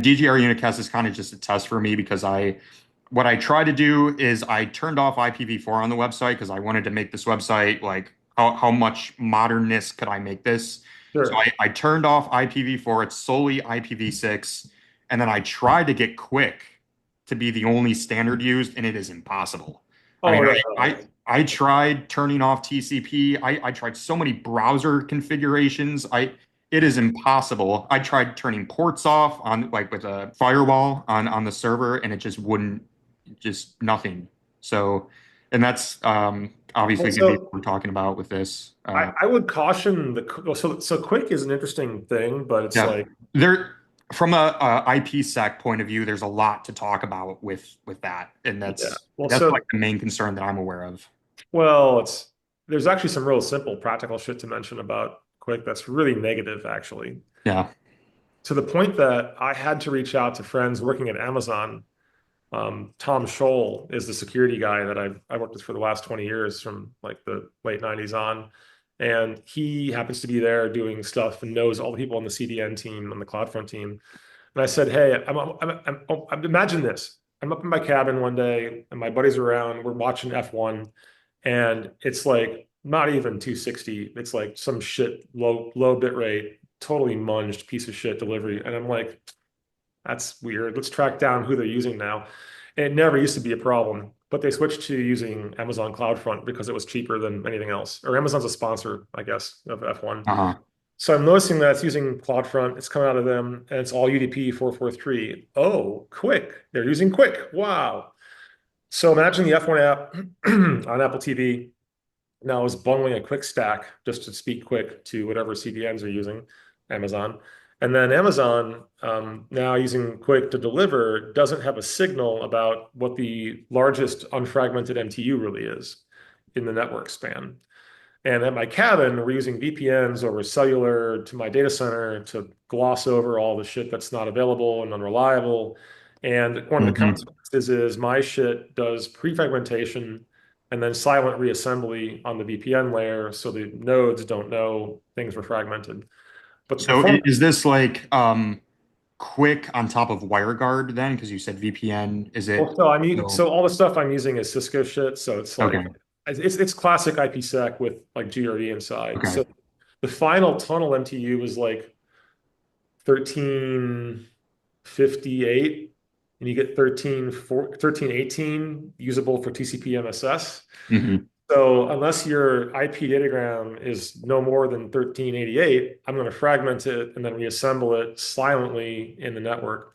DGR unicast is kind of just a test for me because what I try to do is I turned off IPv4 on the website because I wanted to make this website like how much modernness could I make this? So Sure. I turned off IPv4. It's solely IPv6, and then I tried to get QUIC to be the only standard used, and it is impossible. I Oh mean, yeah. I tried turning off TCP. I tried so many browser configurations. It is impossible. I tried turning ports off on like with a firewall on the server, and it just wouldn't, just nothing. So, and that's Well, obviously going to be what so we're talking about with this. I would caution so QUIC is an interesting thing, but it's Yeah, like there from a IPsec point of view, there's a lot to talk about with that, and yeah. that's like the main concern that I'm aware of. It's there's actually some real simple practical shit to mention about QUIC that's really negative actually. Yeah. To the point that I had to reach out to friends working at Amazon. Tom Scholl is the security guy that I worked with for the last 20 years from like the late 90s on. And he happens to be there doing stuff and knows all the people on the CDN team, on the CloudFront team. And I said, hey, imagine this. I'm up in my cabin one day and my buddies are around. We're watching F1 and it's like not even 260. It's like some shit, low bit rate, totally munged piece of shit delivery. And I'm like, that's weird. Let's track down who they're using now. And it never used to be a problem, but they switched to using Amazon CloudFront because it was cheaper than anything else. Or Amazon's a sponsor, I guess, of F1. Uh-huh. So I'm noticing that it's using CloudFront. It's coming out of them, and it's all UDP 443. Oh, QUIC. They're using QUIC. Wow. So imagine the F1 app on Apple TV now is bundling a QUIC stack just to speak quick to whatever CDNs are using, Amazon. And then Amazon, now using QUIC to deliver, doesn't have a signal about what the largest unfragmented MTU really is in the network span. And at my cabin, we're using VPNs over cellular to my data center to gloss over all the shit that's not available and unreliable. And one of the Hmm. consequences is my shit does pre-fragmentation and then silent reassembly on the VPN layer so the nodes don't know things were fragmented. But the So performance, is this like quick on top of WireGuard then? Because you said VPN. Is it? well, so So so all the stuff I'm using is Cisco shit. So it's okay. like it's classic IPsec with like GRE inside. Okay. So the final tunnel MTU was like 1358 and you get 1318 usable for TCP MSS. Hmm. So unless your IP datagram is no more than 1388, I'm going to fragment it and then reassemble it silently in the network.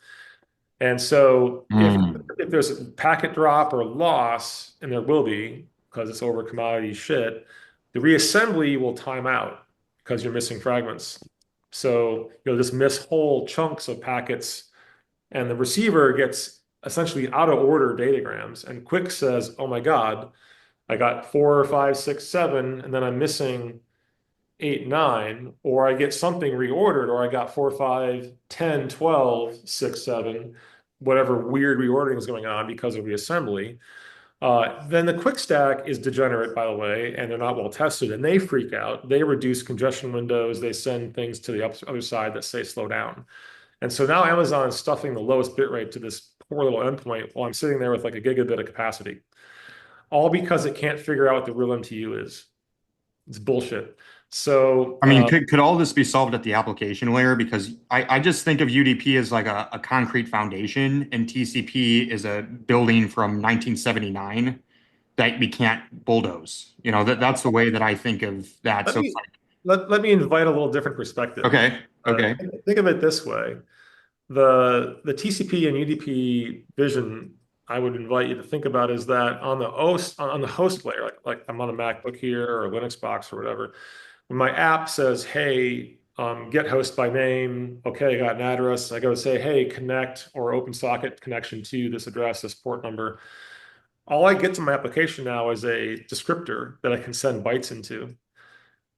And so Mm. if there's a packet drop or loss, and there will be because it's over commodity shit, the reassembly will time out because you're missing fragments. So you'll just miss whole chunks of packets, and the receiver gets essentially out of order datagrams. And QUIC says, "Oh my God, I got 4, 5, 6, 7, and then I'm missing 8, 9, or I get something reordered, or I got 4, 5, 10, 12, 6, 7, whatever weird reordering is going on because of reassembly." Then the quick stack is degenerate, by the way, and they're not well tested, and they freak out. They reduce congestion windows. They send things to the other side that say slow down. And so now Amazon is stuffing the lowest bit rate to this poor little endpoint while I'm sitting there with like a gigabit of capacity, all because it can't figure out what the real MTU is. It's bullshit. So I mean, could all this be solved at the application layer? Because I just think of UDP as like a concrete foundation, and TCP is a building from 1979 that we can't bulldoze. You know, that's the way that I think of that. let So it's me like, let me invite a little different perspective. okay, okay. Think of it this way: the TCP and UDP vision I would invite you to think about is that on the host layer, like I'm on a MacBook here or a Linux box or whatever, when my app says, "Hey, get host by name," okay, I got an address. I go say, "Hey, connect or open socket connection to this address, this port number." All I get to my application now is a descriptor that I can send bytes into.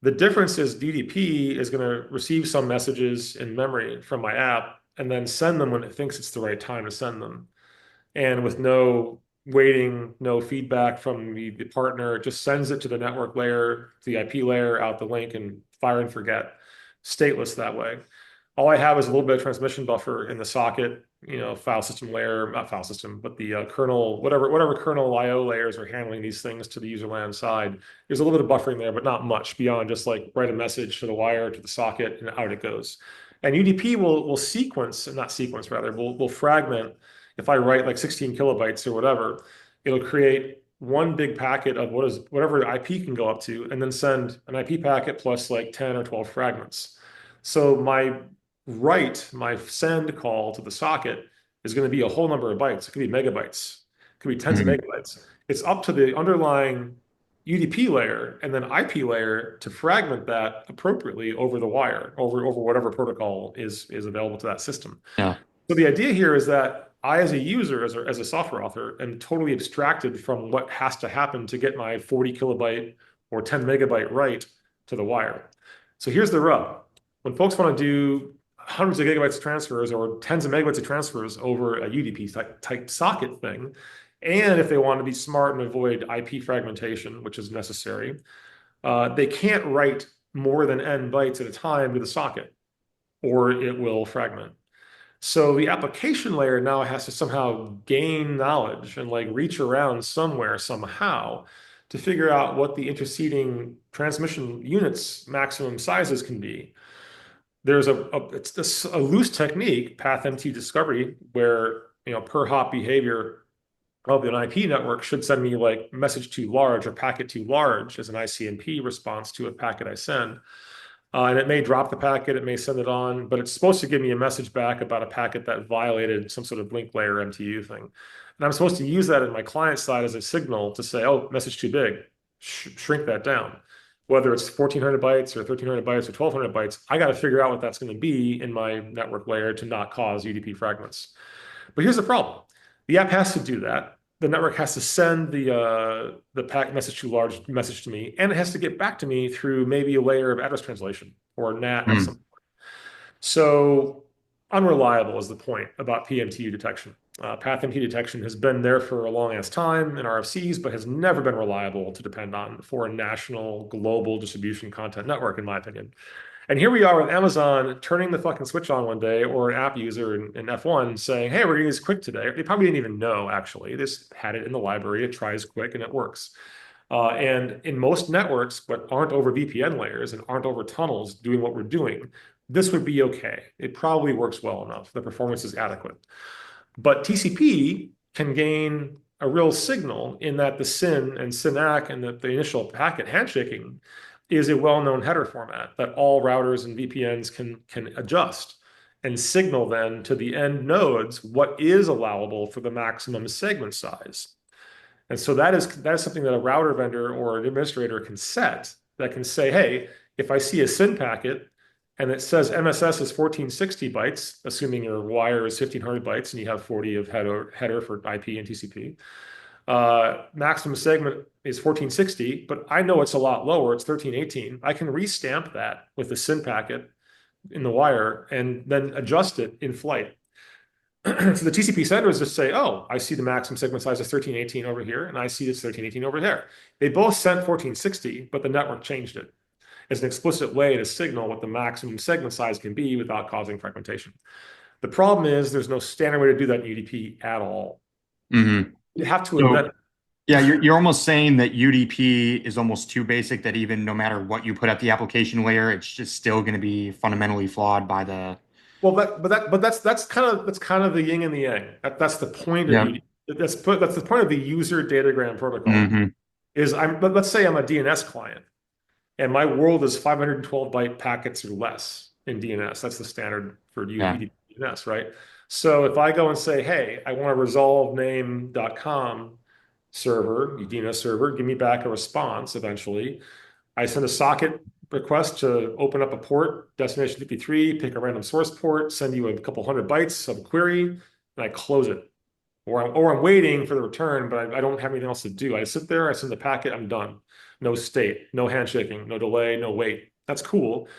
The difference is DDP is going to receive some messages in memory from my app and then send them when it thinks it's the right time to send them. And with no waiting, no feedback from the partner, it just sends it to the network layer, the IP layer, out the link, and fire and forget. Stateless that way. all I have is a little bit of transmission buffer in the socket, file system layer, not file system, but the kernel, whatever kernel IO layers are handling these things to the user land side. There's a little bit of buffering there, but not much beyond just like write a message to the wire, to the socket, and out it goes. And UDP will sequence, not sequence rather, will fragment. If I write like 16 kilobytes or whatever, it'll create one big packet of whatever IP can go up to, and then send an IP packet plus like 10 or 12 fragments. So my send call to the socket is going to be a whole number of bytes. It could be megabytes. It could be tens of megabytes. It's up to the underlying UDP layer and then IP layer to fragment that appropriately over the wire, over whatever protocol is available to that system. Yeah. So the idea here is that I, as a user, as a software author, am totally abstracted from what has to happen to get my 40 kilobyte or 10 megabyte write to the wire. So here's the rub. When folks want to do hundreds of gigabytes of transfers or tens of megabytes of transfers over a UDP type socket thing, and if they want to be smart and avoid IP fragmentation, which is necessary, they can't write more than n bytes at a time to the socket, or it will fragment. So the application layer now has to somehow gain knowledge and like reach around somewhere somehow to figure out what the interceding transmission units maximum sizes can be. There's it's a loose technique, path MTU discovery, where per hop behavior of an IP network should send me like message too large or packet too large as an ICMP response to a packet I send. And it may drop the packet, it may send it on, but it's supposed to give me a message back about a packet that violated some sort of link layer MTU thing. And I'm supposed to use that in my client side as a signal to say, oh, message too big, shrink that down. Whether it's 1400 bytes or 1300 bytes or 1200 bytes, I got to figure out what that's going to be in my network layer to not cause UDP fragments. But here's the problem. The app has to do that. The network has to send the packet message too large message to me, and it has to get back to me through maybe a layer of address translation or NAT of some point. So unreliable is the point about PMTU detection. Path MTU detection has been there for a long ass time in RFCs, but has never been reliable to depend on for a national global distribution content network, in my opinion. And here we are with Amazon turning the fucking switch on one day, or an app user in F1 saying, hey, we're going to use QUIC today. They probably didn't even know, actually. They just had it in the library. It tries QUIC and it works. And in most networks, but aren't over VPN layers and aren't over tunnels doing what we're doing, this would be okay. It probably works well enough. The performance is adequate. But TCP can gain a real signal in that the SYN and SYN-ACK and the initial packet handshaking is a well-known header format that all routers and VPNs can adjust and signal then to the end nodes what is allowable for the maximum segment size. And so that is something that a router vendor or an administrator can set that can say, hey, if I see a SYN packet and it says MSS is 1460 bytes, assuming your wire is 1500 bytes and you have 40 of header for IP and TCP, maximum segment is 1460, but I know it's a lot lower. It's 1318. I can restamp that with the SYN packet in the wire and then adjust it in flight. So the TCP senders just say, oh, I see the maximum segment size is 1318 over here, and I see this 1318 over there. They both sent 1460, but the network changed it. It's an explicit way to signal what the maximum segment size can be without causing fragmentation. The problem is there's no standard way to do that in UDP at all. You have to invent. Yeah, you're almost saying that UDP is almost too basic, that even no matter what you put at the application layer, it's just still going to be fundamentally flawed by the. Well, that's kind of the yin and the yang. That's the point of UDP. That's the point of the user datagram protocol. But let's say I'm a DNS client, and my world is 512 byte packets or less in DNS. That's the standard for UDP DNS, right? So if I go and say, hey, I want to resolve name.com server, DNS server, give me back a response eventually. I send a socket request to open up a port, destination 53, pick a random source port, send you a couple hundred bytes of a query, and I close it. Or I'm waiting for the return, but I don't have anything else to do. I sit there, I send the packet, I'm done. No state, no handshaking, no delay, no wait. That's cool.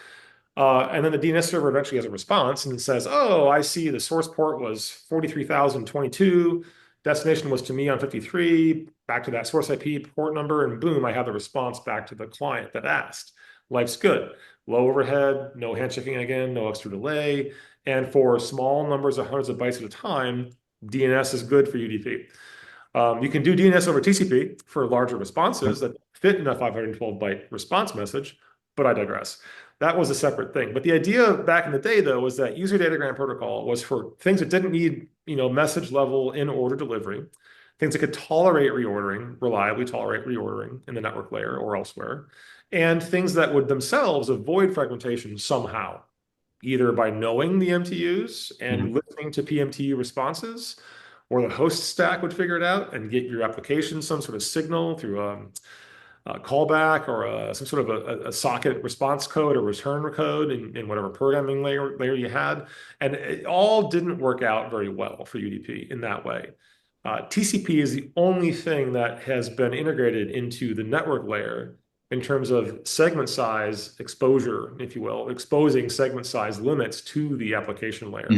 And then the DNS server eventually has a response and says, oh, I see the source port was 43,022. Destination was to me on 53, back to that source IP port number, and boom, I have the response back to the client that asked. life's good. Low overhead, no handshaking again, no extra delay. And for small numbers of hundreds of bytes at a time, DNS is good for UDP. You can do DNS over TCP for larger responses that fit in a 512 byte response message, but I digress. That was a separate thing. But the idea back in the day, though, was that user datagram protocol was for things that didn't need, message level in order delivery, things that could tolerate reordering, reliably tolerate reordering in the network layer or elsewhere, and things that would themselves avoid fragmentation somehow, either by knowing the MTUs and listening to PMTU responses, or the host stack would figure it out and get your application some sort of signal through a callback or some sort of a socket response code or return code in whatever programming layer you had. And it all didn't work out very well for UDP in that way. TCP is the only thing that has been integrated into the network layer in terms of segment size exposure, if you will, exposing segment size limits to the application layer.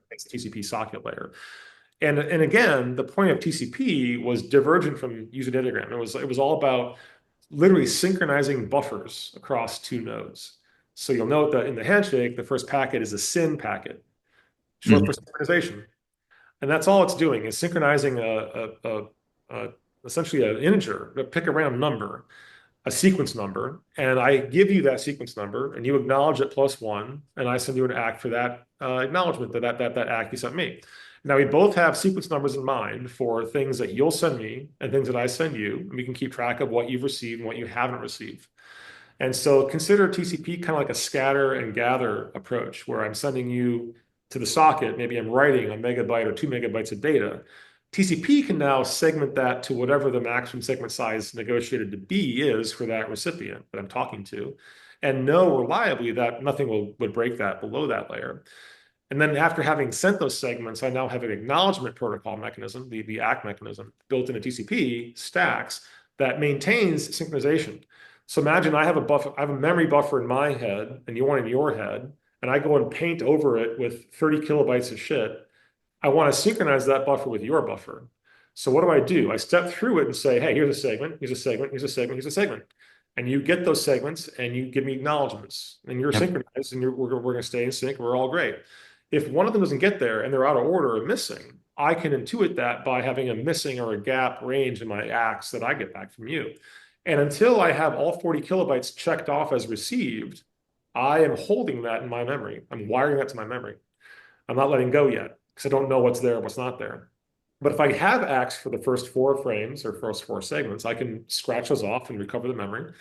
It's TCP socket layer. And again, the point of TCP was divergent from user datagram. It was all about literally synchronizing buffers across two nodes. So you'll note that in the handshake, the first packet is a SYN packet, short for synchronization. And that's all it's doing is synchronizing essentially an integer, pick a random number, a sequence number, and I give you that sequence number, and you acknowledge it +1, and I send you an ACK for that acknowledgement that ACK you sent me. Now, we both have sequence numbers in mind for things that you'll send me and things that I send you, and we can keep track of what you've received and what you haven't received. And so consider TCP kind of like a scatter and gather approach, where I'm sending you to the socket, maybe I'm writing a megabyte or 2 megabytes of data. TCP can now segment that to whatever the maximum segment size negotiated to be is for that recipient that I'm talking to, and know reliably that nothing would break that below that layer. And then after having sent those segments, I now have an acknowledgement protocol mechanism, the ACK mechanism, built into TCP stacks that maintains synchronization. So imagine I have a buffer, I have a memory buffer in my head and you one in your head, and I go and paint over it with 30 kilobytes of shit. I want to synchronize that buffer with your buffer. So what do? I step through it and say, hey, here's a segment, here's a segment, here's a segment, here's a segment. And you get those segments and you give me acknowledgements, and you're synchronized, and we're going to stay in sync. We're all great. If one of them doesn't get there and they're out of order or missing, I can intuit that by having a missing or a gap range in my ACKs that I get back from you. And until I have all 40 kilobytes checked off as received, I am holding that in my memory. I'm wiring that to my memory. I'm not letting go yet because I don't know what's there and what's not there. But if I have ACKs for the first 4 frames or first 4 segments, I can scratch those off and recover the memory.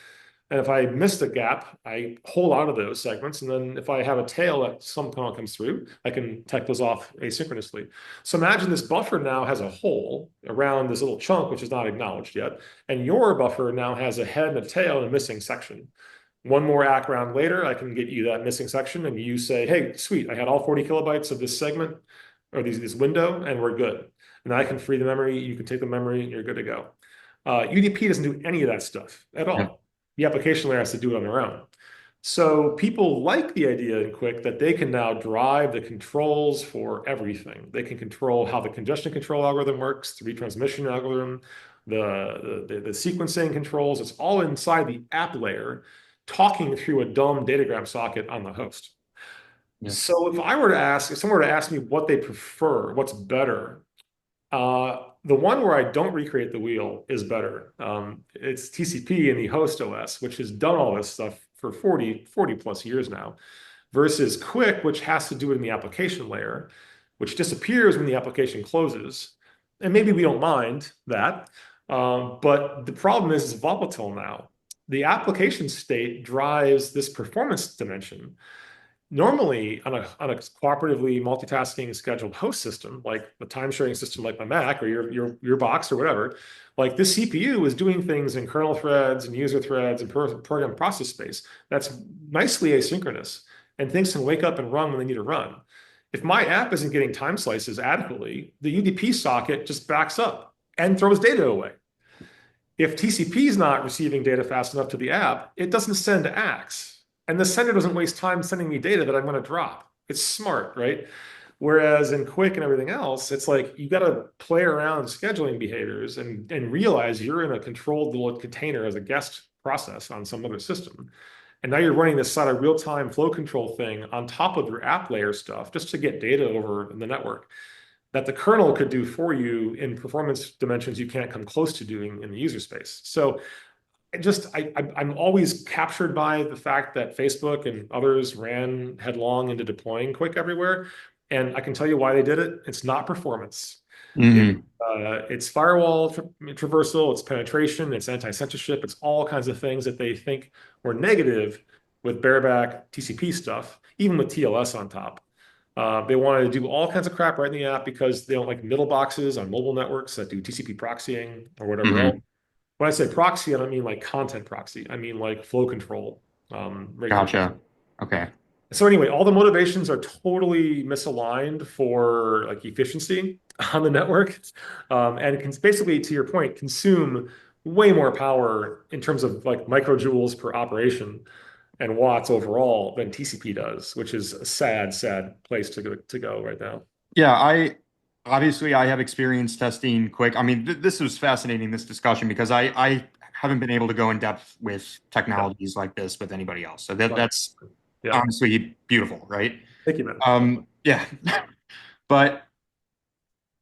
And if I missed a gap, I hold on to those segments. And then if I have a tail that somehow comes through, I can take those off asynchronously. So imagine this buffer now has a hole around this little chunk, which is not acknowledged yet. And your buffer now has a head and a tail and a missing section. One more ACK round later, I can get you that missing section. And you say, hey, sweet, I had all 40 kilobytes of this segment or this window, and we're good. And I can free the memory. You can take the memory, and you're good to go. UDP doesn't do any of that stuff at all. The application layer has to do it on their own. So people like the idea in QUIC that they can now drive the controls for everything. They can control how the congestion control algorithm works, the retransmission algorithm, the sequencing controls. It's all inside the app layer, talking through a dumb datagram socket on the host. So if someone were to ask me what they prefer, what's better, the one where I don't recreate the wheel is better. It's TCP in the host OS, which has done all this stuff for 40 plus years now, versus QUIC, which has to do it in the application layer, which disappears when the application closes. And maybe we don't mind that, but the problem is it's volatile now. The application state drives this performance dimension. Normally, on a cooperatively multitasking scheduled host system, like a time sharing system like my Mac or your box or whatever, like this CPU is doing things in kernel threads and user threads and program process space that's nicely asynchronous, and things can wake up and run when they need to run. If my app isn't getting time slices adequately, the UDP socket just backs up and throws data away. If TCP is not receiving data fast enough to the app, it doesn't send ACKs. And the sender doesn't waste time sending me data that I'm going to drop. It's smart, right? Whereas in QUIC and everything else, it's like you got to play around with scheduling behaviors and realize you're in a controlled little container as a guest process on some other system. And now you're running this sort of real-time flow control thing on top of your app layer stuff just to get data over the network that the kernel could do for you in performance dimensions you can't come close to doing in the user space. So I'm always captured by the fact that Facebook and others ran headlong into deploying QUIC everywhere. And I can tell you why they did it. It's not performance. Hmm. It's firewall traversal, it's penetration, it's anti-censorship, it's all kinds of things that they think were negative with bareback TCP stuff, even with TLS on top. They wanted to do all kinds of crap right in the app because they don't like middle boxes on mobile networks that do TCP proxying or whatever else. Hmm. When I say proxy, I don't mean like content proxy. I mean like flow control, rate control. Gotcha. Okay. So anyway, all the motivations are totally misaligned for like efficiency on the network, and can basically, to your point, consume way more power in terms of like microjoules per operation and watts overall than TCP does, which is a sad, sad place to go right now. Yeah, I obviously I have experience testing QUIC. I mean, this was fascinating, this discussion, because I haven't been able to go in depth with Yeah, technologies like this with anybody else. So right. that's Yeah. honestly beautiful, right? Thank you, man. Yeah. But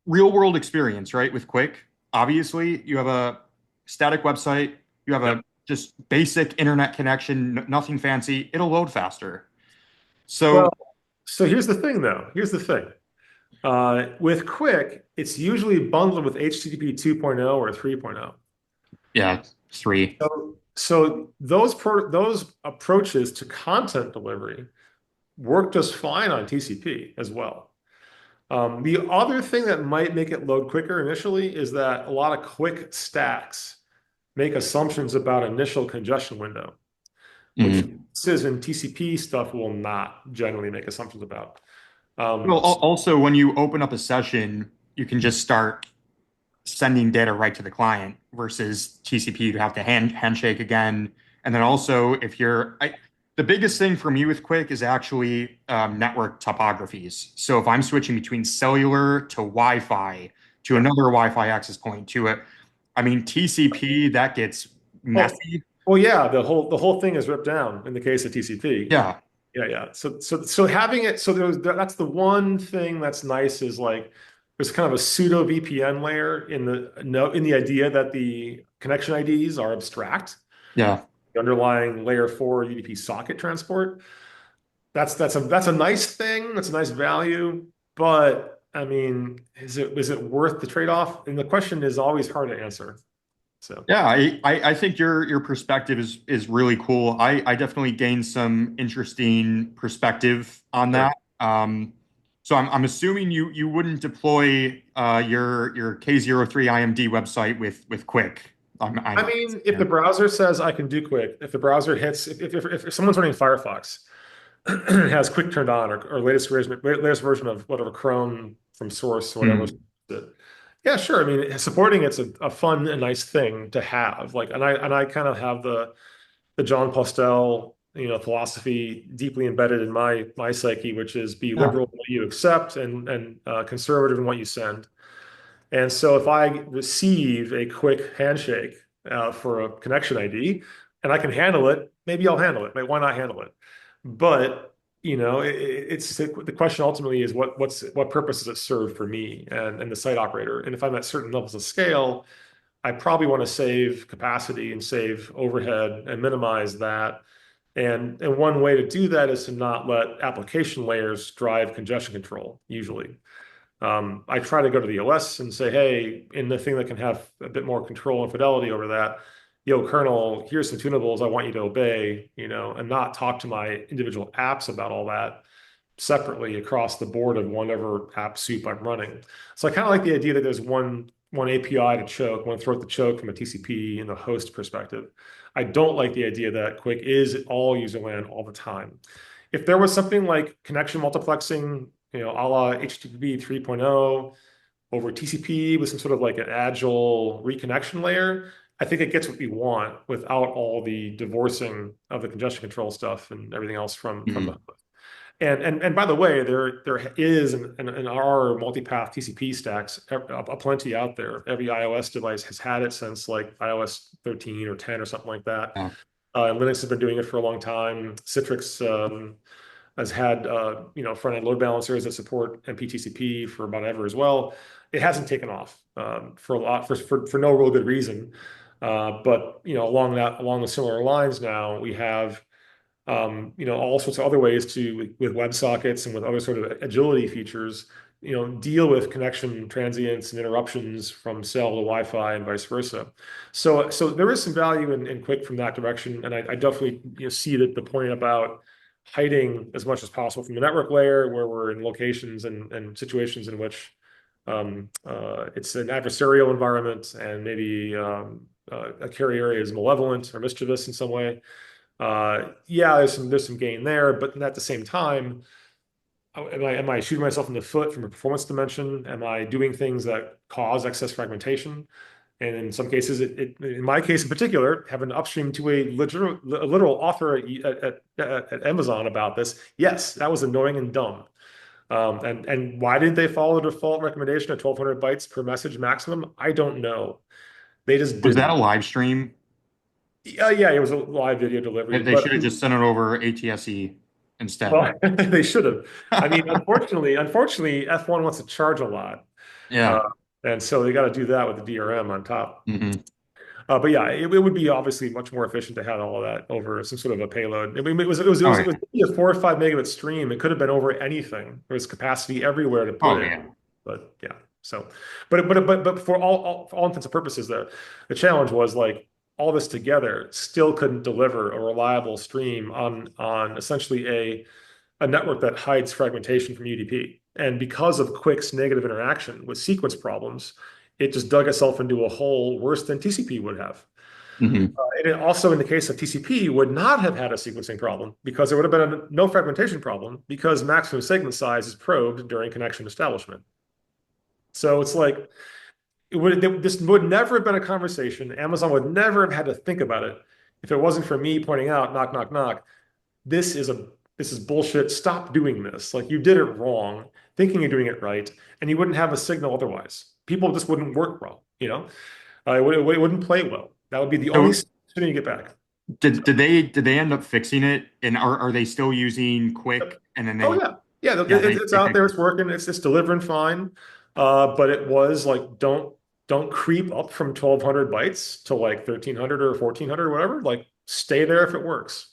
real world experience, right, with QUIC, obviously you have a static website, you have Yeah. a just basic internet connection, nothing fancy, it'll load faster. So Well, so here's the thing, though. Here's the thing. With QUIC, it's usually bundled with HTTP 2.0 or 3.0. yeah, three. So those approaches to content delivery work just fine on TCP as well. The other thing that might make it load quicker initially is that a lot of QUIC stacks make assumptions about initial congestion window, which Mhm. SYS and TCP stuff will not generally make assumptions about. Well, Um, also when you open up a session, you can just start sending data right to the client versus TCP, you'd have to handshake again. And then also, if the biggest thing for me with QUIC is actually network topographies. So if I'm switching between cellular to Wi-Fi to yeah. another Wi-Fi access point to it, I mean TCP that gets Oh, messy. well, yeah, the whole thing is ripped down in the case of TCP. Yeah, Yeah, yeah. So having it, so that's the one thing that's nice is like there's kind of a pseudo VPN layer in the no in the idea that the connection IDs are abstract, yeah. the underlying layer 4 UDP socket transport. That's a nice thing. That's a nice value. But I mean, is it worth the trade-off? And the question is always hard to answer. So Yeah, I think your perspective is really cool. I definitely gained some interesting perspective on sure. that. So I'm assuming you wouldn't deploy your K03 IMD website with QUIC. I I'm mean, if yeah. the browser says I can do QUIC, if the browser hits, if someone's running Firefox, has QUIC turned on or latest version of whatever Chrome from source or whatever. Hmm. Yeah, sure. I mean, supporting it's a fun and nice thing to have. Like, and I kind of have the John Postel, philosophy deeply embedded in my psyche, which is be Yeah. liberal in what you accept and conservative in what you send. And so if I receive a quick handshake for a connection ID and I can handle it, maybe I'll handle it. Like, why not handle it? But it's the question ultimately is what purpose does it serve for me and the site operator? And if I'm at certain levels of scale, I probably want to save capacity and save overhead and minimize that. And one way to do that is to not let application layers drive congestion control, usually. I try to go to the OS and say, hey, in the thing that can have a bit more control and fidelity over that, yo, kernel, here's some tunables I want you to obey, and not talk to my individual apps about all that separately across the board of whatever app soup I'm running. So I kind of like the idea that there's one API to choke, one throat to choke from a TCP and the host perspective. I don't like the idea that QUIC is all user land all the time. If there was something like connection multiplexing, a la HTTP 3.0 over TCP with some sort of like an agile reconnection layer, I think it gets what we want without all the divorcing of the congestion control stuff and everything else from the Mhm. and by the way, there is and are multipath TCP stacks a plenty out there. Every iOS device has had it since like iOS 13 or 10 or something like that. Yeah. And Linux has been doing it for a long time. Citrix has had front-end load balancers that support MPTCP for about ever as well. It hasn't taken off for no real good reason. But along the similar lines now, we have all sorts of other ways to, with WebSockets and with other sort of agility features, deal with connection transients and interruptions from cell to Wi-Fi and vice versa. So there is some value in QUIC from that direction, and I definitely see that the point about hiding as much as possible from the network layer, where we're in locations and situations in which it's an adversarial environment, and maybe a carrier area is malevolent or mischievous in some way. Yeah, there's some gain there, but at the same time, am I shooting myself in the foot from a performance dimension? Am I doing things that cause excess fragmentation? And in some cases, in my case in particular, having upstream to a literal author at Amazon about this, yes, that was annoying and dumb. And why didn't they follow the default recommendation of 1,200 bytes per message maximum? I don't know. They just Was that a didn't. live stream? Yeah, it was a live video delivery, They but should have just sent it over ATSE instead. well, they should have. I mean, unfortunately, F1 wants to charge a lot, uh, Yeah. and so they got to do that with the DRM on top. Hmm. But yeah, it would be obviously much more efficient to have all of that over some sort of a payload. I mean, Oh it yeah. was a 4 or 5 megabit stream. It could have been over anything. There was capacity everywhere to put Oh it. yeah. But yeah, so but for all intents and purposes, the challenge was like all this together still couldn't deliver a reliable stream on essentially a network that hides fragmentation from UDP. And because of QUIC's negative interaction with sequence problems, it just dug itself into a hole worse than TCP would have. Hmm. And it also, in the case of TCP, would not have had a sequencing problem because there would have been no fragmentation problem because maximum segment size is probed during connection establishment. So it's like this would never have been a conversation. Amazon would never have had to think about it if it wasn't for me pointing out, knock, knock, knock. This is bullshit. Stop doing this. Like you did it wrong, thinking you're doing it right, and you wouldn't have a signal otherwise. People just wouldn't work well. It wouldn't play well. That would be the only So solution you get back. did they end up fixing it? And are they still using Quick? And then Oh they yeah, yeah. yeah It's they out there. fixed It's working. It's delivering fine. But it was like don't creep up from 1,200 bytes to like 1,300 or 1,400 or whatever. Like stay there if it works.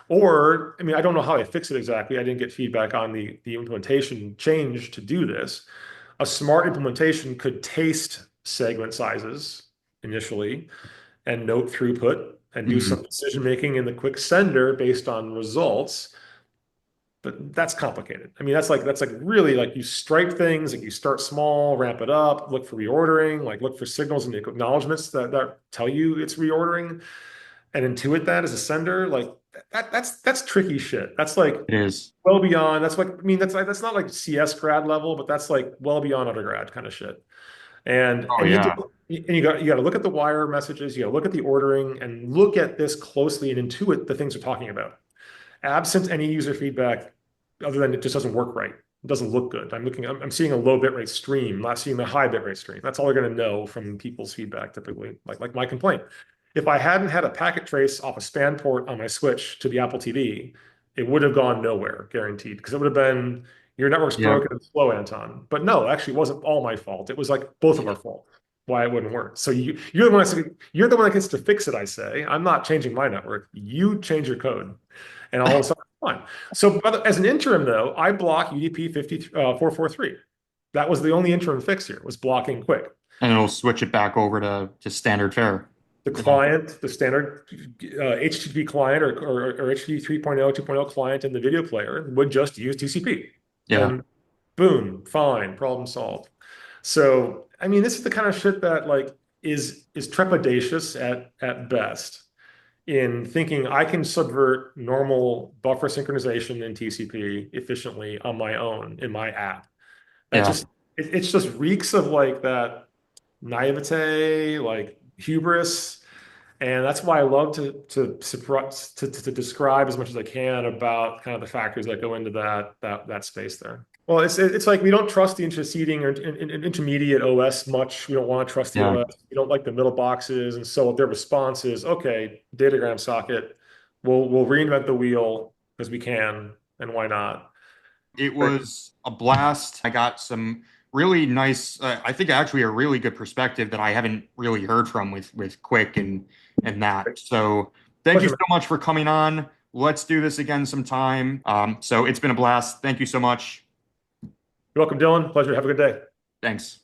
Or I mean, I don't know how I fix it exactly. I didn't get feedback on the implementation change to do this. A smart implementation could taste segment sizes initially and note throughput and it. do Hmm. some decision making in the quick sender based on results. But that's complicated. I mean, that's like really like you stripe things, like you start small, ramp it up, look for reordering, like look for signals and acknowledgments that tell you it's reordering, and intuit that as a sender. Like that's tricky shit. That's like It is. well beyond. That's like I mean, that's not like CS grad level, but that's like well beyond undergrad kind of shit. And Oh and yeah. you got to look at the wire messages, you got to look at the ordering, and look at this closely and intuit the things we're talking about. Absent any user feedback, other than it just doesn't work right. It doesn't look good. I'm seeing a low bitrate stream, not seeing the high bitrate stream. That's all they're going to know from people's feedback typically, like my complaint. If I hadn't had a packet trace off a span port on my switch to the Apple TV, it would have gone nowhere, guaranteed, because it would have been your network's Yep. broken and slow, Anton. But no, actually, it wasn't all my fault. It was like both of our fault why it wouldn't work. So you're the one that gets to fix it. I say I'm not changing my network. You change your code, and all of a sudden, fine. So as an interim, though, I block UDP 443. That was the only interim fix here, was blocking QUIC. And it'll switch it back over to standard fare. The Yeah. client, the standard HTTP client or HTTP 3.0, 2.0 client in the video player would just use TCP. Yeah. And boom, fine, problem solved. So, I mean, this is the kind of shit that like is trepidatious at best in thinking I can subvert normal buffer synchronization in TCP efficiently on my own in my app. That Yeah. just it's just reeks of like that naivete, like hubris. And that's why I love to describe as much as I can about kind of the factors that go into that space there. Well, it's like we don't trust the interceding or intermediate OS much. We don't want to trust the Yeah. OS. We don't like the middle boxes, and so their response is okay, datagram socket. we'll reinvent the wheel because we can, and why not? It Great. was a blast. I got some really nice, I think actually a really good perspective that I haven't really heard from with QUIC and that. So thank you Pleasure, so man. much for coming on. Let's do this again sometime. So it's been a blast. Thank you so much. You're welcome, Dylan. Pleasure. Have a good day. Thanks.